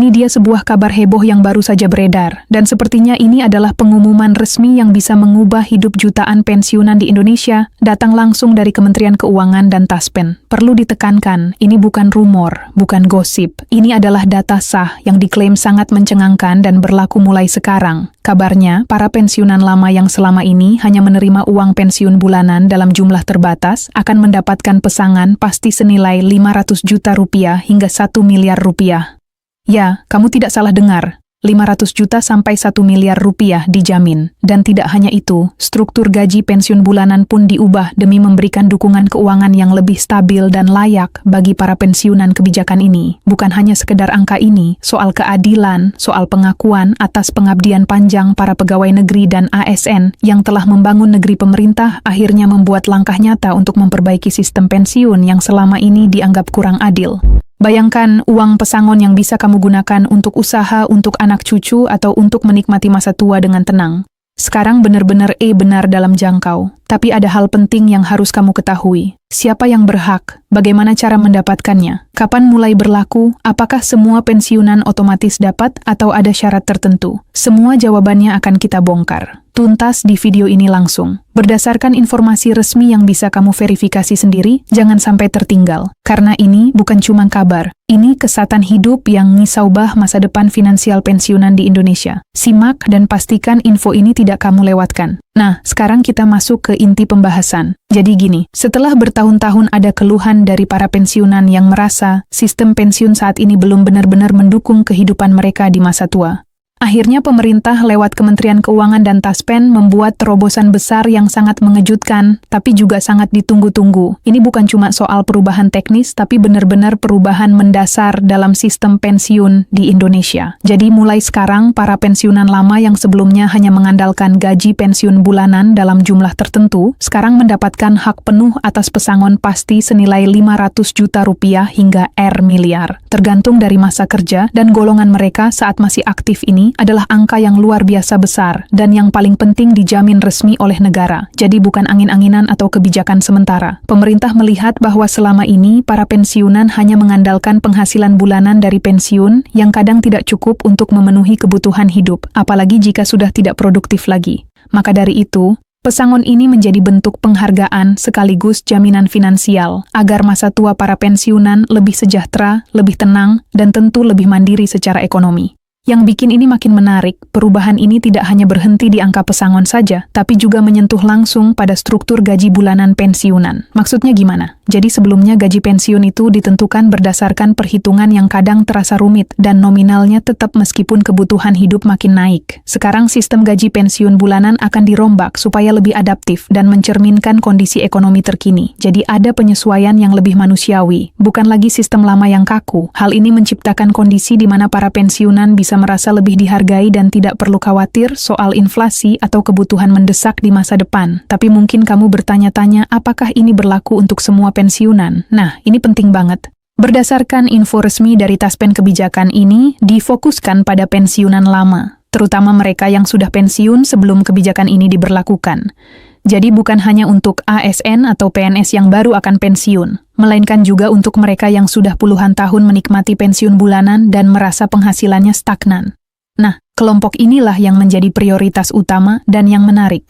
Ini dia sebuah kabar heboh yang baru saja beredar, dan sepertinya ini adalah pengumuman resmi yang bisa mengubah hidup jutaan pensiunan di Indonesia, datang langsung dari Kementerian Keuangan dan Taspen. Perlu ditekankan, ini bukan rumor, bukan gosip. Ini adalah data sah yang diklaim sangat mencengangkan dan berlaku mulai sekarang. Kabarnya, para pensiunan lama yang selama ini hanya menerima uang pensiun bulanan dalam jumlah terbatas akan mendapatkan pesangon pasti senilai 500 juta rupiah hingga 1 miliar rupiah. Ya, kamu tidak salah dengar. 500 juta sampai 1 miliar rupiah dijamin. Dan tidak hanya itu, struktur gaji pensiun bulanan pun diubah demi memberikan dukungan keuangan yang lebih stabil dan layak bagi para pensiunan kebijakan ini. Bukan hanya sekedar angka ini, soal keadilan, soal pengakuan atas pengabdian panjang para pegawai negeri dan ASN yang telah membangun negeri pemerintah akhirnya membuat langkah nyata untuk memperbaiki sistem pensiun yang selama ini dianggap kurang adil. Bayangkan uang pesangon yang bisa kamu gunakan untuk usaha, untuk anak cucu, atau untuk menikmati masa tua dengan tenang. Sekarang benar-benar benar dalam jangkau. Tapi ada hal penting yang harus kamu ketahui. Siapa yang berhak? Bagaimana cara mendapatkannya? Kapan mulai berlaku? Apakah semua pensiunan otomatis dapat atau ada syarat tertentu? Semua jawabannya akan kita bongkar tuntas di video ini langsung. Berdasarkan informasi resmi yang bisa kamu verifikasi sendiri, jangan sampai tertinggal. Karena ini bukan cuma kabar. Ini kesehatan hidup yang ngisawbah masa depan finansial pensiunan di Indonesia. Simak dan pastikan info ini tidak kamu lewatkan. Nah, sekarang kita masuk ke inti pembahasan. Jadi gini, setelah bertahun-tahun ada keluhan dari para pensiunan yang merasa sistem pensiun saat ini belum benar-benar mendukung kehidupan mereka di masa tua. Akhirnya pemerintah lewat Kementerian Keuangan dan Taspen membuat terobosan besar yang sangat mengejutkan, tapi juga sangat ditunggu-tunggu. Ini bukan cuma soal perubahan teknis, tapi benar-benar perubahan mendasar dalam sistem pensiun di Indonesia. Jadi mulai sekarang, para pensiunan lama yang sebelumnya hanya mengandalkan gaji pensiun bulanan dalam jumlah tertentu, sekarang mendapatkan hak penuh atas pesangon pasti senilai 500 juta rupiah hingga miliar. Tergantung dari masa kerja dan golongan mereka saat masih aktif ini, adalah angka yang luar biasa besar dan yang paling penting dijamin resmi oleh negara. Jadi bukan angin-anginan atau kebijakan sementara. Pemerintah melihat bahwa selama ini para pensiunan hanya mengandalkan penghasilan bulanan dari pensiun yang kadang tidak cukup untuk memenuhi kebutuhan hidup, apalagi jika sudah tidak produktif lagi. Maka dari itu, pesangon ini menjadi bentuk penghargaan sekaligus jaminan finansial agar masa tua para pensiunan lebih sejahtera, lebih tenang, dan tentu lebih mandiri secara ekonomi. Yang bikin ini makin menarik, perubahan ini tidak hanya berhenti di angka pesangon saja, tapi juga menyentuh langsung pada struktur gaji bulanan pensiunan. Maksudnya gimana? Jadi sebelumnya gaji pensiun itu ditentukan berdasarkan perhitungan yang kadang terasa rumit dan nominalnya tetap meskipun kebutuhan hidup makin naik. Sekarang sistem gaji pensiun bulanan akan dirombak supaya lebih adaptif dan mencerminkan kondisi ekonomi terkini. Jadi ada penyesuaian yang lebih manusiawi, bukan lagi sistem lama yang kaku. Hal ini menciptakan kondisi di mana para pensiunan bisa merasa lebih dihargai dan tidak perlu khawatir soal inflasi atau kebutuhan mendesak di masa depan. Tapi mungkin kamu bertanya-tanya, apakah ini berlaku untuk semua pensiunan? Nah, ini penting banget. Berdasarkan info resmi dari Taspen, kebijakan ini difokuskan pada pensiunan lama, terutama mereka yang sudah pensiun sebelum kebijakan ini diberlakukan. Jadi bukan hanya untuk ASN atau PNS yang baru akan pensiun, melainkan juga untuk mereka yang sudah puluhan tahun menikmati pensiun bulanan dan merasa penghasilannya stagnan. Nah, kelompok inilah yang menjadi prioritas utama dan yang menarik.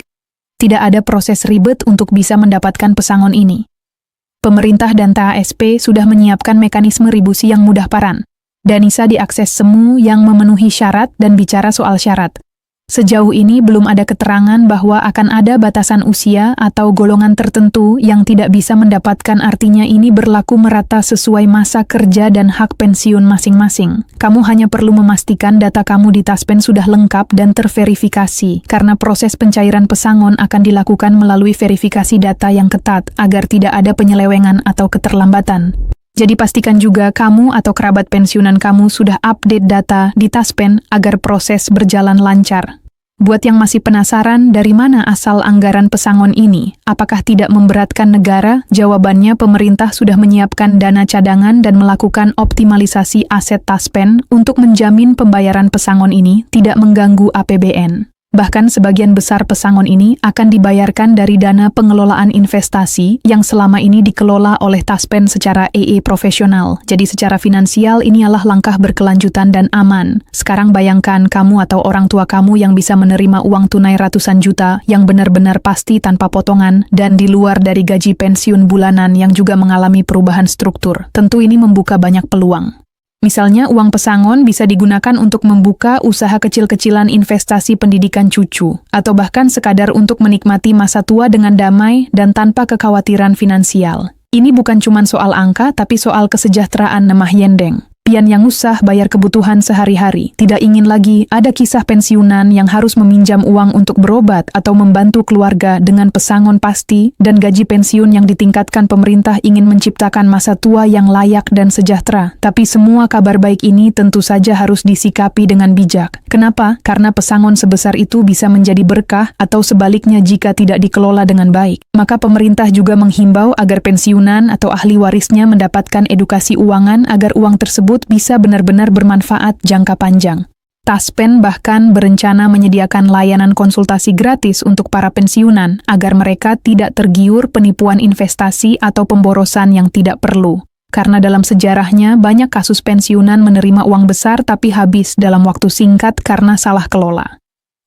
Tidak ada proses ribet untuk bisa mendapatkan pesangon ini. Pemerintah dan TASP sudah menyiapkan mekanisme ribusi yang mudah paran. Danisa diakses semua yang memenuhi syarat dan bicara soal syarat. Sejauh ini belum ada keterangan bahwa akan ada batasan usia atau golongan tertentu yang tidak bisa mendapatkan, artinya ini berlaku merata sesuai masa kerja dan hak pensiun masing-masing. Kamu hanya perlu memastikan data kamu di Taspen sudah lengkap dan terverifikasi, karena proses pencairan pesangon akan dilakukan melalui verifikasi data yang ketat agar tidak ada penyelewengan atau keterlambatan. Jadi pastikan juga kamu atau kerabat pensiunan kamu sudah update data di Taspen agar proses berjalan lancar. Buat yang masih penasaran dari mana asal anggaran pesangon ini, apakah tidak memberatkan negara? Jawabannya, pemerintah sudah menyiapkan dana cadangan dan melakukan optimalisasi aset Taspen untuk menjamin pembayaran pesangon ini tidak mengganggu APBN. Bahkan sebagian besar pesangon ini akan dibayarkan dari dana pengelolaan investasi yang selama ini dikelola oleh Taspen secara EE profesional. Jadi secara finansial ini adalah langkah berkelanjutan dan aman. Sekarang bayangkan kamu atau orang tua kamu yang bisa menerima uang tunai ratusan juta yang benar-benar pasti tanpa potongan dan di luar dari gaji pensiun bulanan yang juga mengalami perubahan struktur. Tentu ini membuka banyak peluang. Misalnya, uang pesangon bisa digunakan untuk membuka usaha kecil-kecilan investasi pendidikan cucu, atau bahkan sekadar untuk menikmati masa tua dengan damai dan tanpa kekhawatiran finansial. Ini bukan cuma soal angka, tapi soal kesejahteraan Nemah Yendeng. Pian yang usah bayar kebutuhan sehari-hari, tidak ingin lagi ada kisah pensiunan yang harus meminjam uang untuk berobat atau membantu keluarga dengan pesangon pasti dan gaji pensiun yang ditingkatkan. Pemerintah ingin menciptakan masa tua yang layak dan sejahtera. Tapi semua kabar baik ini tentu saja harus disikapi dengan bijak. Kenapa? Karena pesangon sebesar itu bisa menjadi berkah atau sebaliknya jika tidak dikelola dengan baik. Maka pemerintah juga menghimbau agar pensiunan atau ahli warisnya mendapatkan edukasi uangan agar uang tersebut bisa benar-benar bermanfaat jangka panjang. Taspen bahkan berencana menyediakan layanan konsultasi gratis untuk para pensiunan agar mereka tidak tergiur penipuan investasi atau pemborosan yang tidak perlu. Karena dalam sejarahnya banyak kasus pensiunan menerima uang besar tapi habis dalam waktu singkat karena salah kelola.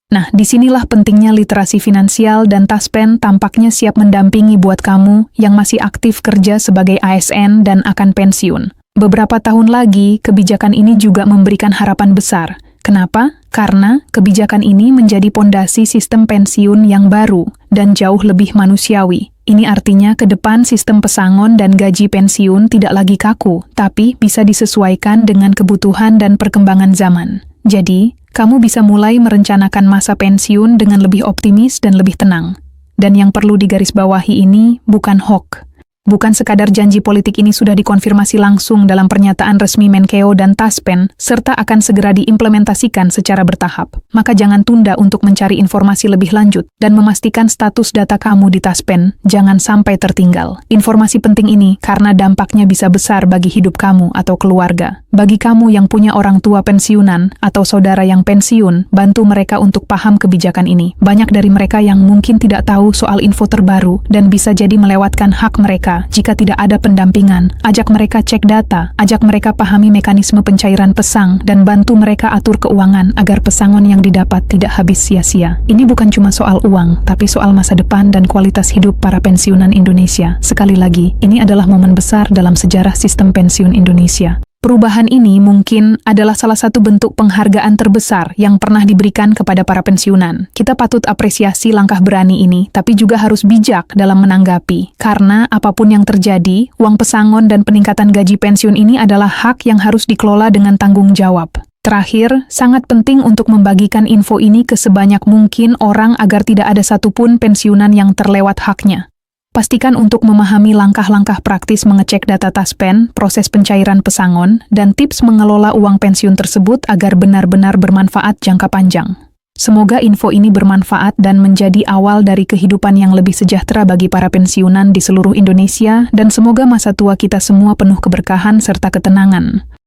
Nah, disinilah pentingnya literasi finansial dan Taspen tampaknya siap mendampingi buat kamu yang masih aktif kerja sebagai ASN dan akan pensiun. Beberapa tahun lagi, kebijakan ini juga memberikan harapan besar. Kenapa? Karena kebijakan ini menjadi pondasi sistem pensiun yang baru dan jauh lebih manusiawi. Ini artinya ke depan sistem pesangon dan gaji pensiun tidak lagi kaku, tapi bisa disesuaikan dengan kebutuhan dan perkembangan zaman. Jadi, kamu bisa mulai merencanakan masa pensiun dengan lebih optimis dan lebih tenang. Dan yang perlu digarisbawahi ini bukan hoax. Bukan sekadar janji politik, ini sudah dikonfirmasi langsung dalam pernyataan resmi Menkeu dan Taspen, serta akan segera diimplementasikan secara bertahap. Maka jangan tunda untuk mencari informasi lebih lanjut dan memastikan status data kamu di Taspen, jangan sampai tertinggal. Informasi penting ini karena dampaknya bisa besar bagi hidup kamu atau keluarga. Bagi kamu yang punya orang tua pensiunan atau saudara yang pensiun, bantu mereka untuk paham kebijakan ini. Banyak dari mereka yang mungkin tidak tahu soal info terbaru dan bisa jadi melewatkan hak mereka jika tidak ada pendampingan. Ajak mereka cek data, ajak mereka pahami mekanisme pencairan pesang, dan bantu mereka atur keuangan agar pesangon yang didapat tidak habis sia-sia. Ini bukan cuma soal uang, tapi soal masa depan dan kualitas hidup para pensiunan Indonesia. Sekali lagi, ini adalah momen besar dalam sejarah sistem pensiun Indonesia. Perubahan ini mungkin adalah salah satu bentuk penghargaan terbesar yang pernah diberikan kepada para pensiunan. Kita patut apresiasi langkah berani ini, tapi juga harus bijak dalam menanggapi. Karena apapun yang terjadi, uang pesangon dan peningkatan gaji pensiun ini adalah hak yang harus dikelola dengan tanggung jawab. Terakhir, sangat penting untuk membagikan info ini ke sebanyak mungkin orang agar tidak ada satupun pensiunan yang terlewat haknya. Pastikan untuk memahami langkah-langkah praktis mengecek data Taspen, proses pencairan pesangon, dan tips mengelola uang pensiun tersebut agar benar-benar bermanfaat jangka panjang. Semoga info ini bermanfaat dan menjadi awal dari kehidupan yang lebih sejahtera bagi para pensiunan di seluruh Indonesia, dan semoga masa tua kita semua penuh keberkahan serta ketenangan.